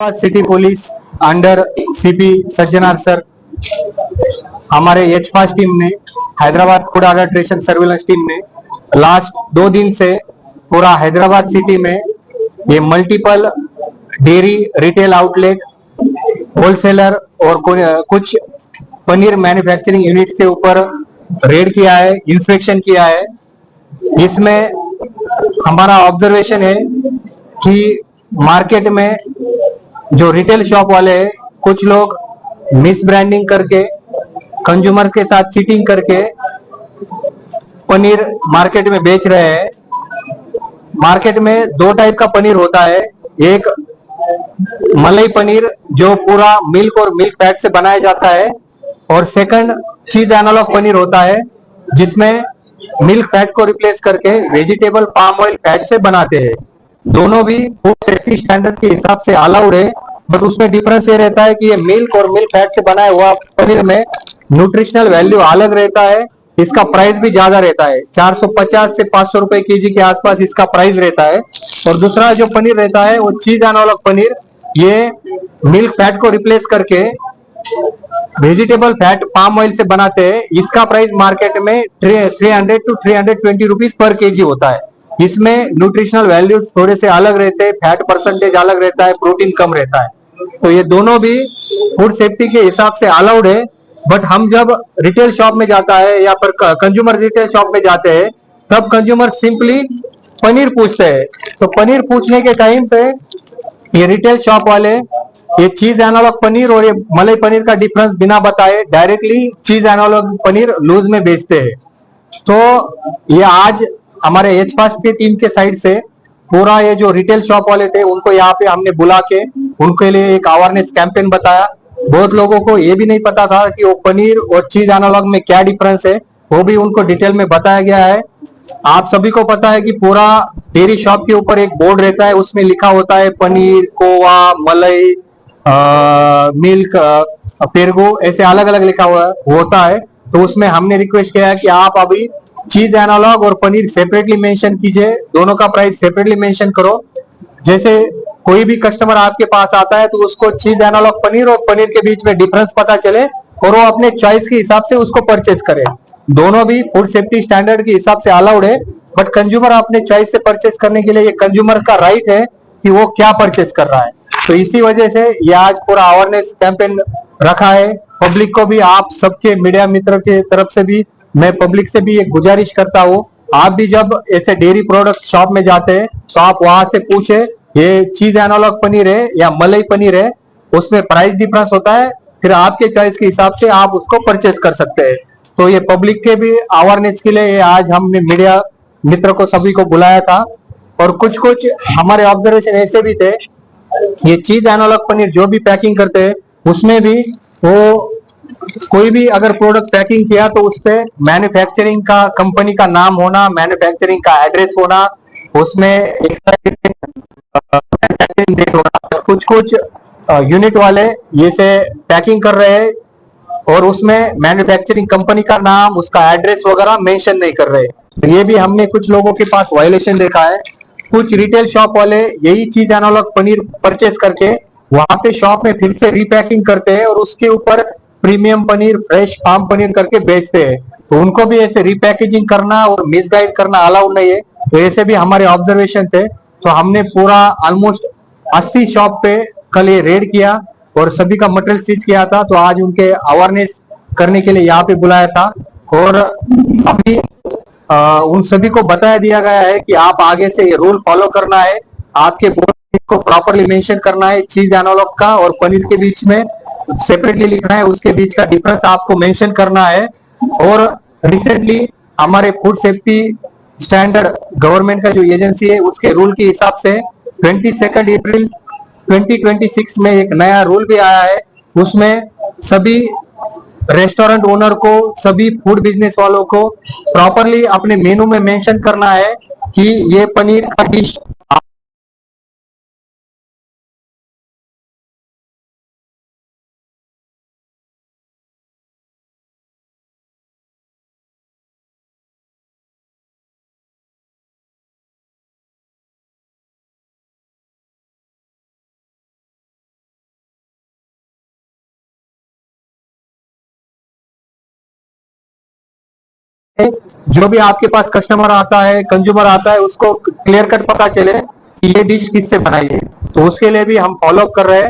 City police under CP Sajjanar sir, हमारे H fast team ने, Hyderabad food adulteration surveillance team ने last 2 दिन से पूरा हैदराबाद सिटी में ये multiple dairy retail outlet, wholesaler और कुछ पनीर मैन्युफैक्चरिंग यूनिट के ऊपर रेड किया है, इंस्पेक्शन किया है। इसमें हमारा ऑब्जर्वेशन है कि मार्केट में जो रिटेल शॉप वाले हैं, कुछ लोग मिस ब्रांडिंग करके, कंज्यूमर्स के साथ चीटिंग करके पनीर मार्केट में बेच रहे हैं। मार्केट में दो टाइप का पनीर होता है, एक मलाई पनीर जो पूरा मिल्क और मिल्क फैट से बनाया जाता है, और सेकंड चीज एनालॉग पनीर होता है जिसमें मिल्क फैट को रिप्लेस करके वेजिटेबल पाम ऑयल फैट से बनाते हैं। दोनों भी फूड सेफ्टी स्टैंडर्ड के हिसाब से अलाउड है, बट उसमें डिफरेंस ये रहता है कि ये मिल्क और मिल्क फैट से बनाया हुआ पनीर में न्यूट्रिशनल वैल्यू अलग रहता है, इसका प्राइस भी ज्यादा रहता है, 450 से 500 रुपए केजी के आसपास इसका प्राइस रहता है। और दूसरा जो पनीर रहता है वो चीज एनालॉग पनीर, ये मिल्क फैट को रिप्लेस करके वेजिटेबल फैट पाम ऑयल से बनाते हैं। इसका प्राइस मार्केट में 300 टू 320 रुपीज पर केजी होता है। इसमें न्यूट्रिशनल वैल्यूज थोड़े से अलग रहते हैं, फैट परसेंटेज अलग रहता है, प्रोटीन कम रहता है। तो ये दोनों भी फूड सेफ्टी के हिसाब से अलाउड है, बट हम जब रिटेल शॉप में जाता है या फिर कंज्यूमर रिटेल शॉप में जाते हैं, तब कंज्यूमर सिंपली पनीर पूछते हैं। तो पनीर पूछने के टाइम पे ये रिटेल शॉप वाले ये चीज एनालॉग पनीर और ये मलाई पनीर का डिफरेंस बिना बताए डायरेक्टली चीज एनालॉग पनीर लूज में बेचते हैं। तो ये आज हमारे एच फास्ट की टीम के साइड से पूरा ये जो रिटेल शॉप वाले थे उनको यहाँ पे हमने बुला के उनके लिए एक अवेयरनेस कैंपेन बताया। बहुत लोगों को ये भी नहीं पता था कि वो पनीर और चीज एनालॉग में क्या डिफरेंस है, वो भी उनको डिटेल में बताया गया है। आप सभी को पता है कि पूरा डेयरी शॉप के ऊपर एक बोर्ड रहता है, उसमें लिखा होता है पनीर, खोवा, मलाई, मिल्क, पेरगो, ऐसे अलग अलग लिखा हुआ होता है। तो उसमें हमने रिक्वेस्ट किया है कि आप अभी चीज एनालॉग और पनीर सेपरेटली मेंशन कीजिए, दोनों का प्राइस सेपरेटली मेंशन करो। जैसे कोई भी कस्टमर आपके पास आता है तो उसको चीज एनालॉग पनीर और पनीर के बीच में डिफरेंस पता चले और वो अपने चॉइस के हिसाब से उसको परचेस करे। दोनों भी फूड सेफ्टी स्टैंडर्ड के हिसाब से अलाउड है, बट कंज्यूमर अपने चॉइस से परचेस करने के लिए ये कंज्यूमर का राइट है कि वो क्या परचेस कर रहा है। तो इसी वजह से ये आज पूरा अवेयरनेस कैंपेन रखा है। पब्लिक को भी, आप सबके मीडिया मित्र के तरफ से भी, मैं पब्लिक से भी एक गुजारिश करता हूँ, आप भी जब ऐसे डेयरी प्रोडक्ट शॉप में जाते हैं तो आप वहां से पूछे ये चीज एनालॉग पनीर है या मलाई पनीर है, उसमें प्राइस डिफरेंस होता है, फिर आपके चॉइस के हिसाब से आप उसको परचेस कर सकते हैं। तो ये पब्लिक के भी अवेयरनेस के लिए आज हमने मीडिया मित्र को सभी को बुलाया था। और कुछ कुछ हमारे ऑब्जर्वेशन ऐसे भी थे, ये चीज एनालॉग पनीर जो भी पैकिंग करते हैं उसमें भी वो कोई भी अगर प्रोडक्ट पैकिंग किया तो उस पे मैन्युफैक्चरिंग का कंपनी का नाम होना, मैन्युफैक्चरिंग का एड्रेस होना, उसमें एक्सपायरी डेट होना। कुछ कुछ यूनिट वाले ये से पैकिंग कर रहे हैं और उसमें मैन्युफैक्चरिंग कंपनी का नाम, उसका एड्रेस वगैरह मेंशन नहीं कर रहे। तो ये भी हमने कुछ लोगों के पास वायलेशन देखा है। कुछ रिटेल शॉप वाले यही चीज एनालॉग पनीर परचेस करके वहां पे शॉप में फिर से रीपैकिंग करते हैं और उसके ऊपर premium paneer, fresh farm paneer करके बेचते हैं। तो उनको भी ऐसे रीपैकेजिंग करना और मिसगाइड करना अलाउड नहीं है। तो ऐसे भी हमारे ऑब्जर्वेशन थे। तो हमने पूरा ऑलमोस्ट 80 शॉप पे कल ये रेड किया और सभी का मटेरियल सीज किया था। तो आज उनके अवेयरनेस करने के लिए यहाँ पे बुलाया था। और अभी उन सभी को बताया दिया गया है कि आप आगे से ये रूल फॉलो करना है, आपके बोर्ड को प्रॉपरली मेंशन करना है, चीज एनालॉग का और पनीर के बीच में सेपरेटली लिखना है, उसके बीच का डिफरेंस आपको मेंशन करना है। और रिसेंटली हमारे फूड सेफ्टी स्टैंडर्ड गवर्नमेंट का जो एजेंसी है उसके रूल के हिसाब से 22 अप्रैल 2026 में एक नया रूल भी आया है। उसमें सभी रेस्टोरेंट ओनर को, सभी फूड बिजनेस वालों को प्रॉपरली अपने मेनू में मेंशन करना है कि ये पनीर का डिश जो भी आपके पास कस्टमर आता है, कंज्यूमर आता है, उसको क्लियर कट पता चले कि ये डिश किससे बनाई है। तो उसके लिए भी हम फॉलो अप कर रहे हैं।